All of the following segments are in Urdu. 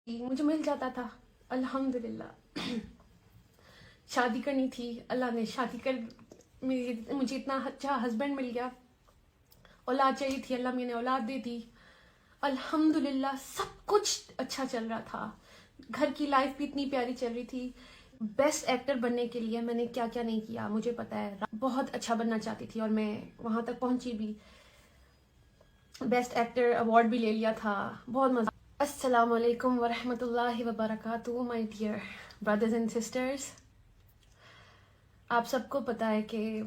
مجھے مل جاتا تھا الحمدللہ. شادی کرنی تھی، اللہ نے شادی کر مجھے اتنا اچھا ہسبینڈ مل گیا. اولاد چاہیے تھی، اللہ میں نے اولاد دے دی الحمدللہ. سب کچھ اچھا چل رہا تھا، گھر کی لائف بھی اتنی پیاری چل رہی تھی. بیسٹ ایکٹر بننے کے لیے میں نے کیا کیا نہیں کیا مجھے پتا ہے. بہت اچھا بننا چاہتی تھی اور میں وہاں تک پہنچی بھی. بیسٹ ایکٹر ایوارڈ بھی لے لیا تھا. بہت مزہ. السلام علیکم ورحمۃ اللہ وبرکاتہ my dear brothers and sisters. آپ سب کو پتہ ہے کہ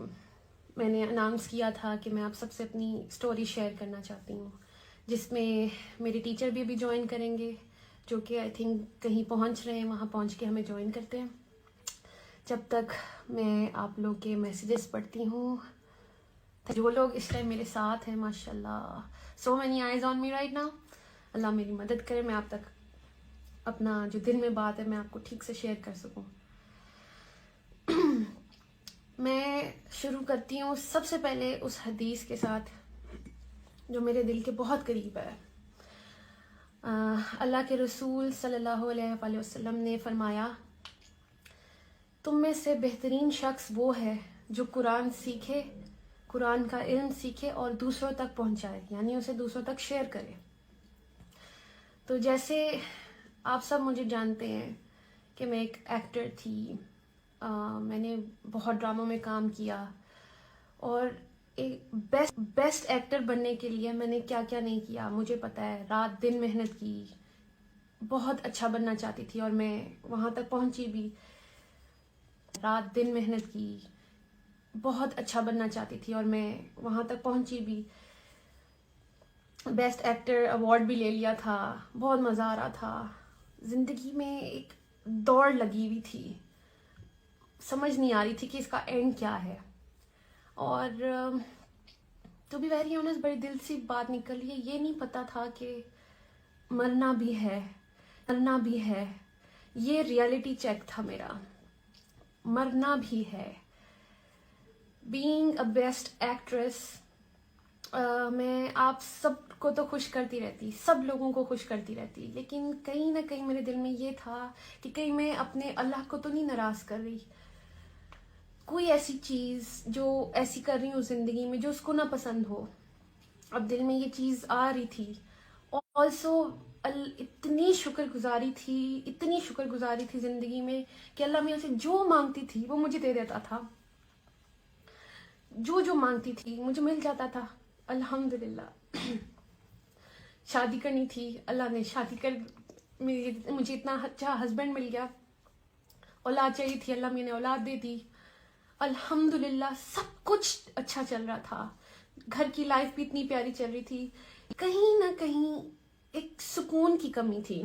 میں نے اناؤنس کیا تھا کہ میں آپ سب سے اپنی سٹوری شیئر کرنا چاہتی ہوں، جس میں میرے ٹیچر بھی ابھی جوائن کریں گے، جو کہ آئی تھنک کہیں پہنچ رہے ہیں، وہاں پہنچ کے ہمیں جوائن کرتے ہیں. جب تک میں آپ لوگ کے میسیجز پڑھتی ہوں، جو لوگ اس ٹائم میرے ساتھ ہیں ماشاء اللہ، so many eyes on me right now. اللہ میری مدد کرے میں آپ تک اپنا جو دل میں بات ہے میں آپ کو ٹھیک سے شیئر کر سکوں. میں شروع کرتی ہوں سب سے پہلے اس حدیث کے ساتھ جو میرے دل کے بہت قریب ہے. اللہ کے رسول صلی اللہ علیہ وآلہ وسلم نے فرمایا، تم میں سے بہترین شخص وہ ہے جو قرآن سیکھے، قرآن کا علم سیکھے اور دوسروں تک پہنچائے، یعنی اسے دوسروں تک شیئر کرے. تو جیسے آپ سب مجھے جانتے ہیں کہ میں ایک ایکٹر تھی، میں نے بہت ڈراموں میں کام کیا، اور ایک بیسٹ ایکٹر بننے کے لیے میں نے کیا کیا نہیں کیا مجھے پتا ہے. رات دن محنت کی، بہت اچھا بننا چاہتی تھی اور میں وہاں تک پہنچی بھی. رات دن محنت کی، بہت اچھا بننا چاہتی تھی اور میں وہاں تک پہنچی بھی. بیسٹ ایکٹر ایوارڈ بھی لے لیا تھا. بہت مزہ آ رہا تھا. زندگی میں ایک دوڑ لگی ہوئی تھی، سمجھ نہیں آ رہی تھی کہ اس کا اینڈ کیا ہے. اور ٹو بی ویری آنیسٹ بڑی دل سی بات نکل رہی ہے، یہ نہیں پتا تھا کہ مرنا بھی ہے، مرنا بھی ہے. یہ ریئلٹی چیک تھا میرا، مرنا بھی ہے. بینگ اے بیسٹ ایکٹریس، میں آپ سب کو تو خوش کرتی رہتی، سب لوگوں کو خوش کرتی رہتی، لیکن کہیں نہ کہیں میرے دل میں یہ تھا کہ کہیں میں اپنے اللہ کو تو نہیں ناراض کر رہی. کوئی ایسی چیز جو ایسی کر رہی ہوں زندگی میں جو اس کو نہ پسند ہو. اب دل میں یہ چیز آ رہی تھی. آلسو اتنی شکر گزاری تھی زندگی میں کہ اللہ میاں سے جو مانگتی تھی وہ مجھے دے دیتا تھا. جو مانگتی تھی مجھے مل جاتا تھا الحمدللہ. شادی کرنی تھی، اللہ نے شادی کر مجھے اتنا اچھا ہسبینڈ مل گیا. اولاد چاہیے تھی، اللہ میں نے اولاد دے دی الحمدللہ. سب کچھ اچھا چل رہا تھا، گھر کی لائف بھی اتنی پیاری چل رہی تھی. کہیں نہ کہیں ایک سکون کی کمی تھی.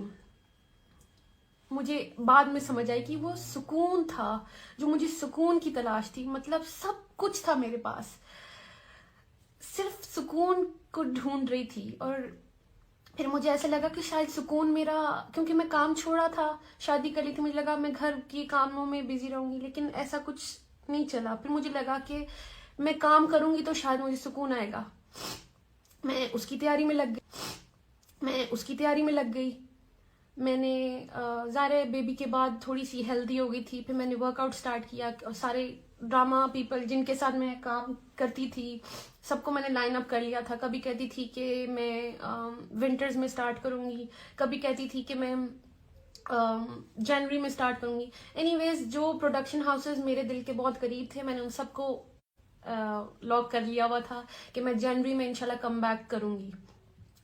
مجھے بعد میں سمجھ آئی کہ وہ سکون تھا جو مجھے سکون کی تلاش تھی. مطلب سب کچھ تھا میرے پاس، صرف سکون کو ڈھونڈ رہی تھی. اور پھر مجھے ایسا لگا کہ شاید سکون میرا، کیونکہ میں کام چھوڑا تھا، شادی کر لی تھی، مجھے لگا میں گھر کی کاموں میں بزی رہوں گی، لیکن ایسا کچھ نہیں چلا. پھر مجھے لگا کہ میں کام کروں گی تو شاید مجھے سکون آئے گا. میں اس کی تیاری میں لگ گئی. میں نے ظاہر بیبی کے بعد تھوڑی سی ہیلدی ہو گئی تھی. پھر میں نے ورک آؤٹ سٹارٹ کیا، اور سارے ڈرامہ پیپل جن کے ساتھ میں کام کرتی تھی سب کو میں نے لائن اپ کر لیا تھا. کبھی کہتی تھی کہ میں ونٹرز میں سٹارٹ کروں گی، کبھی کہتی تھی کہ میں جنوری میں سٹارٹ کروں گی. اینی ویز جو پروڈکشن ہاؤسز میرے دل کے بہت قریب تھے میں نے ان سب کو لاک کر لیا ہوا تھا کہ میں جنوری میں انشاءاللہ کم بیک کروں گی،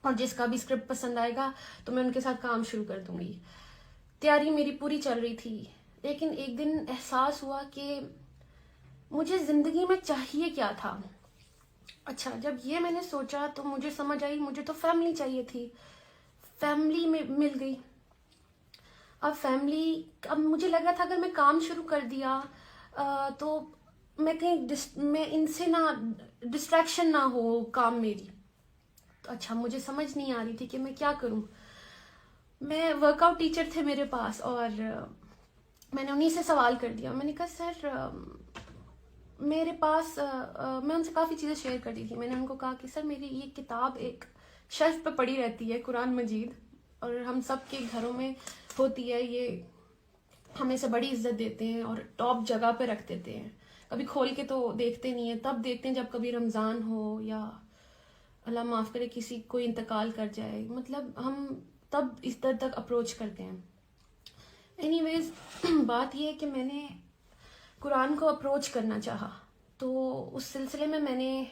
اور جس کا بھی اسکرپٹ پسند آئے گا تو میں ان کے ساتھ کام شروع کر دوں گی. تیاری میری پوری چل رہی تھی. لیکن ایک دن احساس ہوا کہ مجھے زندگی میں چاہیے کیا تھا. اچھا، جب یہ میں نے سوچا تو مجھے سمجھ آئی مجھے تو فیملی چاہیے تھی. فیملی میں مل گئی. اب مجھے لگا تھا اگر میں کام شروع کر دیا تو میں ان سے نہ ڈسٹریکشن نہ ہو کام میری. تو اچھا، مجھے سمجھ نہیں آ رہی تھی کہ میں کیا کروں. میں ورک آؤٹ ٹیچر تھے میرے پاس، اور میں نے انہیں سے سوال کر دیا. میں نے کہا سر میرے پاس میں ان سے کافی چیزیں شیئر کرتی تھی. میں نے ان کو کہا کہ سر میری یہ کتاب ایک شیلف پہ پڑی رہتی ہے، قرآن مجید، اور ہم سب کے گھروں میں ہوتی ہے یہ، ہمیں سے بڑی عزت دیتے ہیں اور ٹاپ جگہ پہ رکھ دیتے ہیں. کبھی کھول کے تو دیکھتے نہیں ہیں، تب دیکھتے ہیں جب کبھی رمضان ہو یا اللہ معاف کرے کسی کوئی انتقال کر جائے، مطلب ہم تب اس در تک اپروچ کرتے ہیں. اینی ویز بات یہ ہے کہ میں نے قرآن کو اپروچ کرنا چاہا، تو اس سلسلے میں نے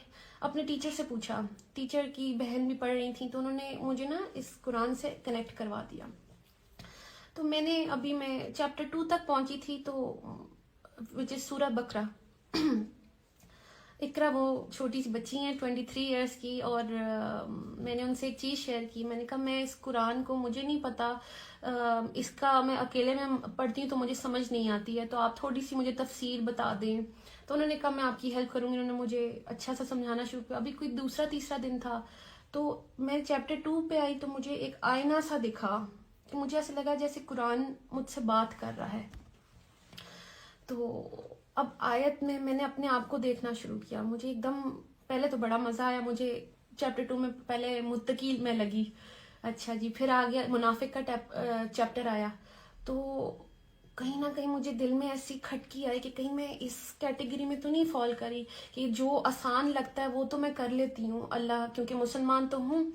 اپنے ٹیچر سے پوچھا. ٹیچر کی بہن بھی پڑھ رہی تھیں تو انہوں نے مجھے نا اس قرآن سے کنیکٹ کروا دیا. تو میں چیپٹر 2 تک پہنچی تھی، تو وچ از سورہ بقرہ. اقرا وہ چھوٹی سی بچی ہیں 23 ایئرس کی، اور میں نے ان سے ایک چیز شیئر کی. میں نے کہا میں اس قرآن کو مجھے نہیں پتا، اس کا میں اکیلے میں پڑھتی ہوں تو مجھے سمجھ نہیں آتی ہے، تو آپ تھوڑی سی مجھے تفسیر بتا دیں. تو انہوں نے کہا میں آپ کی ہیلپ کروں گی. انہوں نے مجھے اچھا سا سمجھانا شروع کیا. ابھی کوئی دوسرا تیسرا دن تھا تو میں چیپٹر 2 پہ آئی، تو مجھے ایک آئینہ سا دکھا کہ مجھے ایسا لگا جیسے قرآن مجھ سے بات کر رہا ہے. تو اب آیت میں نے اپنے آپ کو دیکھنا شروع کیا. مجھے ایک دم پہلے تو بڑا مزہ آیا. مجھے چیپٹر 2 میں پہلے متقی میں لگی، اچھا جی، پھر آ گیا منافق کا چیپٹر آیا. تو کہیں نہ کہیں مجھے دل میں ایسی کھٹکی آئی کہ کہیں میں اس کیٹیگری میں تو نہیں فال کری کہ جو آسان لگتا ہے وہ تو میں کر لیتی ہوں، اللہ کیونکہ مسلمان تو ہوں،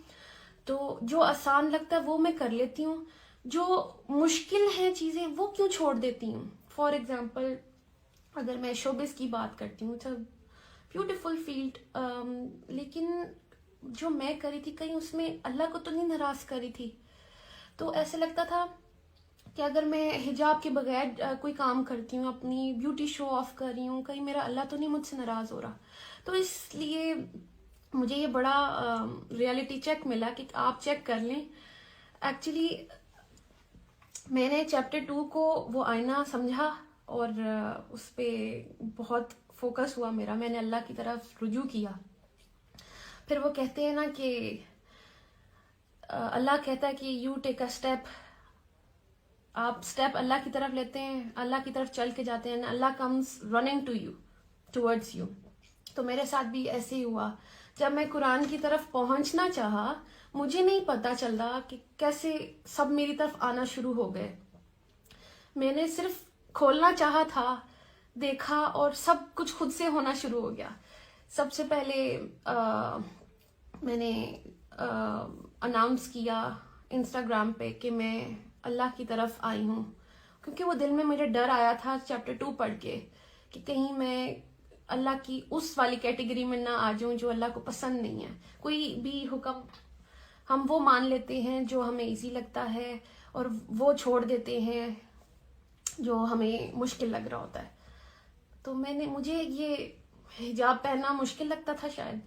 تو جو آسان لگتا ہے وہ میں کر لیتی ہوں، جو مشکل ہیں چیزیں وہ کیوں چھوڑ دیتی ہوں. فار ایگزامپل اگر میں شوبز کی بات کرتی ہوں، اٹس بیوٹیفل فیلڈ، لیکن جو میں کری تھی کہیں اس میں اللہ کو تو نہیں ناراض کری تھی. تو ایسے لگتا تھا کہ اگر میں حجاب کے بغیر کوئی کام کرتی ہوں، اپنی بیوٹی شو آف کر رہی ہوں، کہیں میرا اللہ تو نہیں مجھ سے ناراض ہو رہا. تو اس لیے مجھے یہ بڑا ریالٹی چیک ملا کہ آپ چیک کر لیں. ایکچولی میں نے چیپٹر 2 کو وہ آئینہ سمجھا اور اس پہ بہت فوکس ہوا میرا. میں نے اللہ کی طرف رجوع کیا. پھر وہ کہتے ہیں نا کہ اللہ کہتا ہے کہ یو ٹیک اے اسٹیپ، آپ اسٹیپ اللہ کی طرف لیتے ہیں، اللہ کی طرف چل کے جاتے ہیں، اللہ comes running to you, towards you. تو میرے ساتھ بھی ایسے ہی ہوا. جب میں قرآن کی طرف پہنچنا چاہا، مجھے نہیں پتا چل رہا کہ کیسے سب میری طرف آنا شروع ہو گئے. میں نے صرف کھولنا چاہا تھا، دیکھا اور سب کچھ خود سے ہونا شروع ہو گیا. سب سے پہلے میں نے اناؤنس کیا انسٹاگرام پہ کہ میں اللہ کی طرف آئی ہوں، کیونکہ وہ دل میں مجھے ڈر آیا تھا چیپٹر 2 پڑھ کے کہ کہیں میں اللہ کی اس والی کیٹیگری میں نہ آ جاؤں جو اللہ کو پسند نہیں ہے. کوئی بھی حکم ہم وہ مان لیتے ہیں جو ہمیں ایزی لگتا ہے اور وہ چھوڑ دیتے ہیں جو ہمیں مشکل لگ رہا ہوتا ہے. تو مجھے یہ حجاب پہننا مشکل لگتا تھا شاید،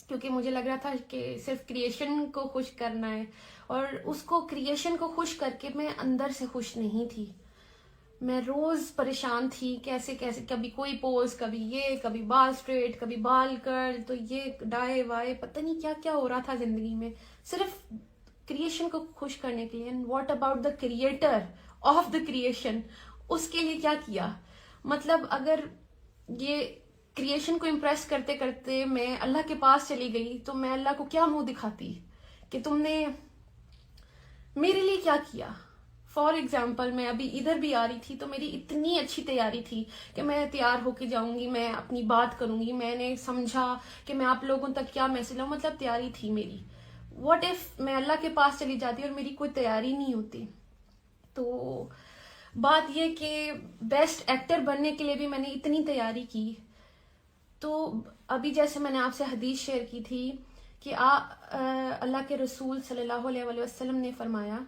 کیونکہ مجھے لگ رہا تھا کہ صرف کریشن کو خوش کرنا ہے، اور اس کو کریشن کو خوش کر کے میں اندر سے خوش نہیں تھی. میں روز پریشان تھی کیسے کبھی کوئی پوز، کبھی یہ، کبھی بال اسٹریٹ، کبھی بال کرل، تو یہ ڈائے وائے، پتہ نہیں کیا کیا ہو رہا تھا زندگی میں صرف کریشن کو خوش کرنے کے لیے. And what about the creator of the creation, اس کے لیے کیا کیا؟ مطلب اگر یہ کریشن کو امپریس کرتے کرتے میں اللہ کے پاس چلی گئی تو میں اللہ کو کیا منہ دکھاتی کہ تم نے میرے لیے کیا کیا. فار ایگزامپل میں ابھی ادھر بھی آ رہی تھی تو میری اتنی اچھی تیاری تھی کہ میں تیار ہو کے جاؤں گی، میں اپنی بات کروں گی، میں نے سمجھا کہ میں آپ لوگوں تک کیا میسج لاؤں، مطلب تیاری تھی میری. واٹ ایف میں اللہ کے پاس چلی جاتی اور میری کوئی تیاری نہیں ہوتی؟ تو بات یہ کہ بیسٹ ایکٹر بننے کے لیے بھی میں نے اتنی تیاری کی. تو ابھی جیسے میں نے آپ سے حدیث شیئر کی تھی کہ اللہ کے رسول صلی اللہ علیہ وسلم نے فرمایا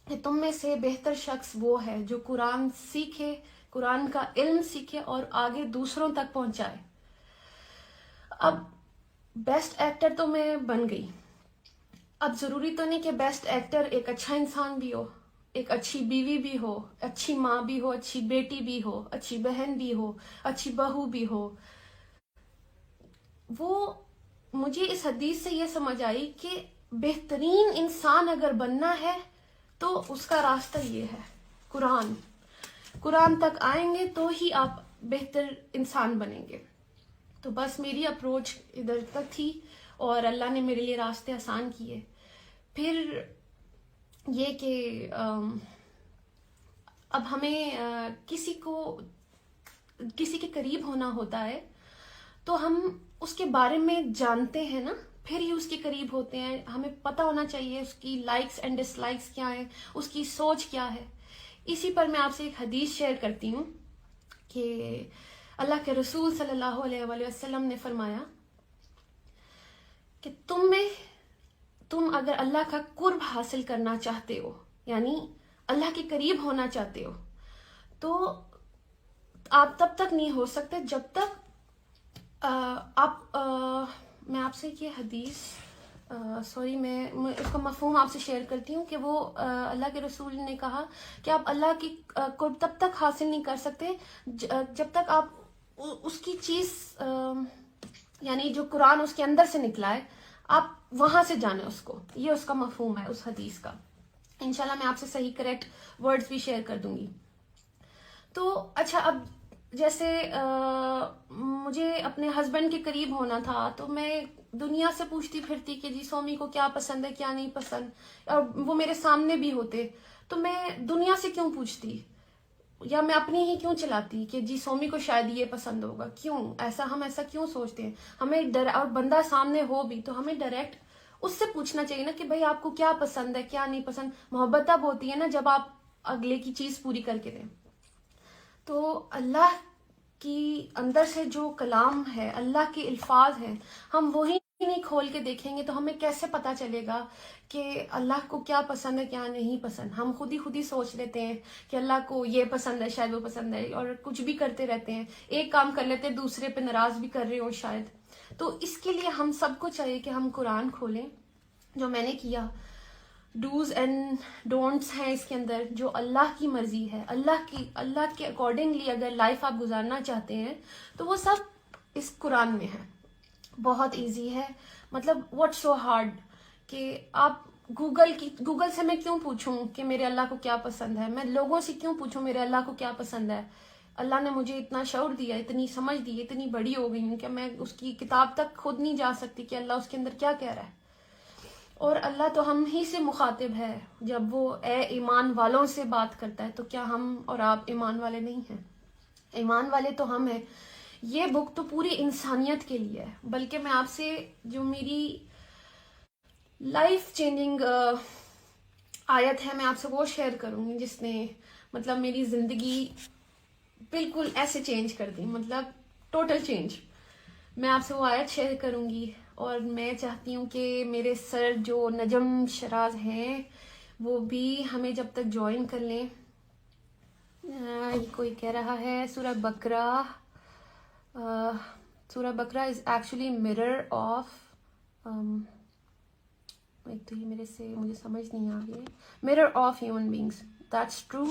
کہ تم میں سے بہتر شخص وہ ہے جو قرآن سیکھے، قرآن کا علم سیکھے اور آگے دوسروں تک پہنچائے. اب بیسٹ ایکٹر تو میں بن گئی. اب ضروری تو نہیں کہ بیسٹ ایکٹر ایک اچھا انسان بھی ہو، ایک اچھی بیوی بھی ہو، اچھی ماں بھی ہو، اچھی بیٹی بھی ہو، اچھی بہن بھی ہو، اچھی بہو بھی ہو. وہ مجھے اس حدیث سے یہ سمجھ آئی کہ بہترین انسان اگر بننا ہے تو اس کا راستہ یہ ہے، قرآن تک آئیں گے تو ہی آپ بہتر انسان بنیں گے. تو بس میری اپروچ ادھر تک تھی اور اللہ نے میرے لیے راستے آسان کیے. پھر یہ کہ اب ہمیں کسی کے قریب ہونا ہوتا ہے تو ہم اس کے بارے میں جانتے ہیں نا، پھر ہی اس کے قریب ہوتے ہیں. ہمیں پتہ ہونا چاہیے اس کی لائکس اینڈ ڈس لائکس کیا ہیں، اس کی سوچ کیا ہے. اسی پر میں آپ سے ایک حدیث شیئر کرتی ہوں کہ اللہ کے رسول صلی اللہ علیہ وآلہ وسلم نے فرمایا کہ تم اگر اللہ کا قرب حاصل کرنا چاہتے ہو، یعنی اللہ کے قریب ہونا چاہتے ہو، تو آپ تب تک نہیں ہو سکتے جب تک میں آپ سے یہ حدیث میں اس کا مفہوم آپ سے شیئر کرتی ہوں کہ وہ اللہ کے رسول نے کہا کہ آپ اللہ کی قرب تب تک حاصل نہیں کر سکتے جب تک آپ اس کی چیز یعنی جو قرآن اس کے اندر سے نکلا ہے آپ وہاں سے جانیں اس کو. یہ اس کا مفہوم ہے اس حدیث کا. انشاءاللہ میں آپ سے صحیح کریکٹ ورڈز بھی شیئر کر دوں گی. تو اچھا، اب جیسے مجھے اپنے ہسبینڈ کے قریب ہونا تھا تو میں دنیا سے پوچھتی پھرتی کہ جی سومی کو کیا پسند ہے کیا نہیں پسند، اور وہ میرے سامنے بھی ہوتے، تو میں دنیا سے کیوں پوچھتی، یا میں اپنی ہی کیوں چلاتی کہ جی سومی کو شاید یہ پسند ہوگا. کیوں ہم ایسا کیوں سوچتے ہیں؟ ہمیں اور بندہ سامنے ہو بھی تو ہمیں ڈائریکٹ اس سے پوچھنا چاہیے نا کہ بھائی آپ کو کیا پسند ہے کیا نہیں پسند. محبت تب ہوتی ہے نا جب آپ اگلے کی چیز پوری کر کے دیں. تو اللہ کی اندر سے جو کلام ہے، اللہ کے الفاظ ہیں، ہم وہی نہیں کھول کے دیکھیں گے تو ہمیں کیسے پتا چلے گا کہ اللہ کو کیا پسند ہے کیا نہیں پسند. ہم خود ہی سوچ لیتے ہیں کہ اللہ کو یہ پسند ہے شاید وہ پسند ہے، اور کچھ بھی کرتے رہتے ہیں، ایک کام کر لیتے ہیں دوسرے پہ ناراض بھی کر رہے ہو شاید. تو اس کے لیے ہم سب کو چاہیے کہ ہم قرآن کھولیں، جو میں نے کیا. ڈوز اینڈ ڈونٹس ہیں اس کے اندر، جو اللہ کی مرضی ہے، اللہ کے اکارڈنگلی اگر لائف آپ گزارنا چاہتے ہیں تو وہ سب اس قرآن میں ہے. بہت ایزی ہے، مطلب واٹ سو ہارڈ کہ آپ گوگل سے میں کیوں پوچھوں کہ میرے اللہ کو کیا پسند ہے، میں لوگوں سے کیوں پوچھوں میرے اللہ کو کیا پسند ہے. اللہ نے مجھے اتنا شعور دیا، اتنی سمجھ دی، اتنی بڑی ہو گئی ہوں کہ میں اس کی کتاب تک خود نہیں جا سکتی کہ اللہ اس کے اندر کیا کہہ رہا ہے. اور اللہ تو ہم ہی سے مخاطب ہے، جب وہ اے ایمان والوں سے بات کرتا ہے تو کیا ہم اور آپ ایمان والے نہیں ہیں؟ ایمان والے تو ہم ہیں. یہ بک تو پوری انسانیت کے لیے ہے، بلکہ میں آپ سے جو میری لائف چینجنگ آیت ہے میں آپ سے وہ شیئر کروں گی جس نے مطلب میری زندگی بالکل ایسے چینج کر دی، مطلب ٹوٹل چینج. میں آپ سے وہ آیت شیئر کروں گی، اور میں چاہتی ہوں کہ میرے سر جو نجم شراز ہیں وہ بھی ہمیں جب تک جوائن کر لیں. یہ کوئی کہہ رہا ہے سورہ بقرہ از ایکچولی mirror آف ایک تو یہ مجھے سمجھ نہیں آ رہی ہے، mirror of human beings. That's true.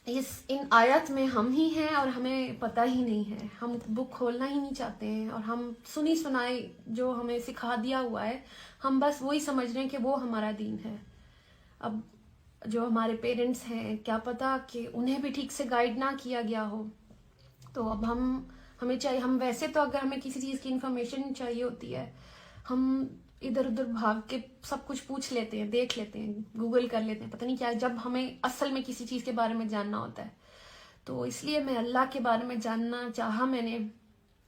ان آیت میں ہم ہی ہیں اور ہمیں پتہ ہی نہیں ہے. ہم بک کھولنا ہی نہیں چاہتے ہیں، اور ہم سنی سنائی جو ہمیں سکھا دیا ہوا ہے ہم بس وہی سمجھ رہے ہیں کہ وہ ہمارا دین ہے. اب جو ہمارے پیرنٹس ہیں کیا پتہ کہ انہیں بھی ٹھیک سے گائیڈ نہ کیا گیا ہو. تو اب ہمیں چاہیے، ہم ویسے تو اگر ہمیں کسی چیز کی انفارمیشن چاہیے ہوتی ہے ہم ادھر ادھر بھاگ کے سب کچھ پوچھ لیتے ہیں، دیکھ لیتے ہیں، گوگل کر لیتے ہیں، پتہ نہیں کیا. جب ہمیں اصل میں کسی چیز کے بارے میں جاننا ہوتا ہے تو اس لیے میں اللہ کے بارے میں جاننا چاہا. میں نے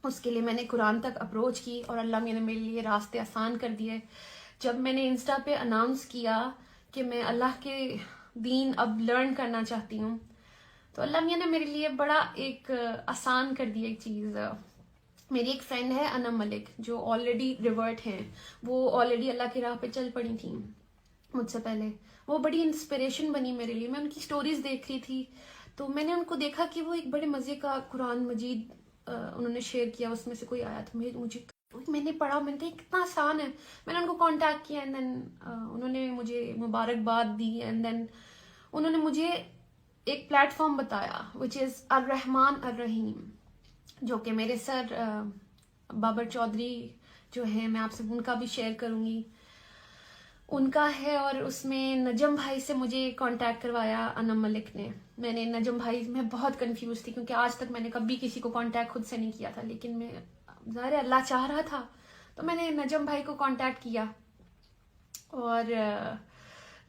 اس کے لیے میں نے قرآن تک اپروچ کی، اور اللہ نے میرے لیے راستے آسان کر دیے. جب میں نے انسٹا پہ اناؤنس کیا کہ میں اللہ کے دین اب لرن کرنا چاہتی ہوں تو اللہ میاں نے میرے لیے بڑا ایک آسان کر دیا ایک چیز. میری ایک فرینڈ ہے انم ملک جو آلریڈی ریورٹ ہیں، وہ آلریڈی اللہ کی راہ پہ چل پڑی تھیں مجھ سے پہلے. وہ بڑی انسپریشن بنی میرے لیے. میں ان کی سٹوریز دیکھ رہی تھی تو میں نے ان کو دیکھا کہ وہ ایک بڑے مزے کا قرآن مجید انہوں نے شیئر کیا. اس میں سے کوئی آیا تھا میں نے پڑھا، میں نے کہا کتنا آسان ہے. میں نے ان کو کانٹیکٹ کیا اینڈ دین انہوں نے مجھے مبارکباد دی. اینڈ دین انہوں نے مجھے ایک پلیٹ فارم بتایا وچ از الرحمن الرحیم، جو کہ میرے سر بابر چودھری جو ہیں، میں آپ سے ان کا بھی شیئر کروں گی، ان کا ہے. اور اس میں نجم بھائی سے مجھے کانٹیکٹ کروایا انم ملک نے. میں نے نجم بھائی میں بہت کنفیوز تھی کیونکہ آج تک میں نے کبھی کسی کو کانٹیکٹ خود سے نہیں کیا تھا، لیکن میں ظاہر اللہ چاہ رہا تھا تو میں نے نجم بھائی کو کانٹیکٹ کیا. اور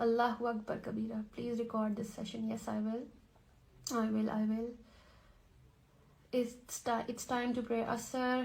Allahu Akbar Kabira. Please record this session. Yes, I will. I will. It's time to pray Asr.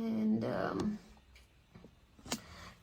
And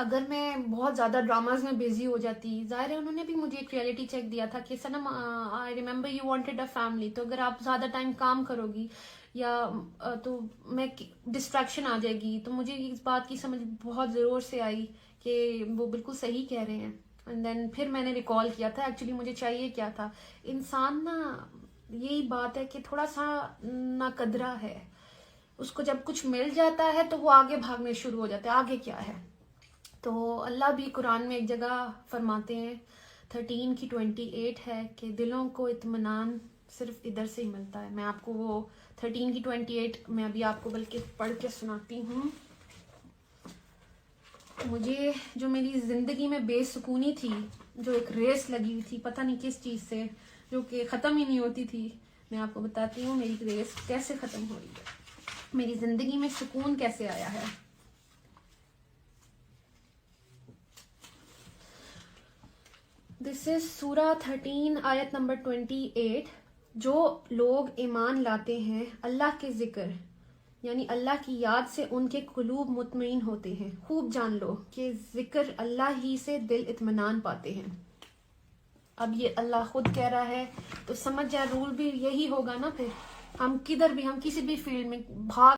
اگر میں بہت زیادہ ڈراماز میں بزی ہو جاتی، ظاہر ہے انہوں نے بھی مجھے ایک ریئلٹی چیک دیا تھا کہ Sanam I remember you wanted a family, تو اگر آپ زیادہ ٹائم کام کرو گی یا تو میں ڈسٹریکشن آ جائے گی. تو مجھے اس بات کی سمجھ بہت زور سے آئی کہ وہ بالکل صحیح کہہ رہے ہیں. اینڈ دین پھر میں نے ریکال کیا تھا ایکچولی مجھے چاہیے کیا تھا. انسان نا یہی بات ہے کہ تھوڑا سا ناقدرہ ہے، اس کو جب کچھ مل جاتا ہے تو وہ آگے بھاگنے شروع ہو جاتا ہے آگے کیا ہے. تو اللہ بھی قرآن میں ایک جگہ فرماتے ہیں 13:28 ہے کہ دلوں کو اطمینان صرف ادھر سے ہی ملتا ہے. میں آپ کو وہ 13:28 میں ابھی آپ کو بلکہ پڑھ کے سناتی ہوں. مجھے جو میری زندگی میں بے سکونی تھی، جو ایک ریس لگی ہوئی تھی پتہ نہیں کس چیز سے، جو کہ ختم ہی نہیں ہوتی تھی، میں آپ کو بتاتی ہوں میری ریس کیسے ختم ہو رہی ہے، میری زندگی میں سکون کیسے آیا ہے. دس از سورہ 13 آیت نمبر 28. جو لوگ ایمان لاتے ہیں اللہ کے ذکر یعنی اللہ کی یاد سے ان کے قلوب مطمئن ہوتے ہیں. خوب جان لو کہ ذکر اللہ ہی سے دل اطمینان پاتے ہیں. اب یہ اللہ خود کہہ رہا ہے تو سمجھ جائے رول بھی یہی ہوگا نا. پھر ہم کدھر بھی، ہم کسی بھی فیلڈ میں بھاگ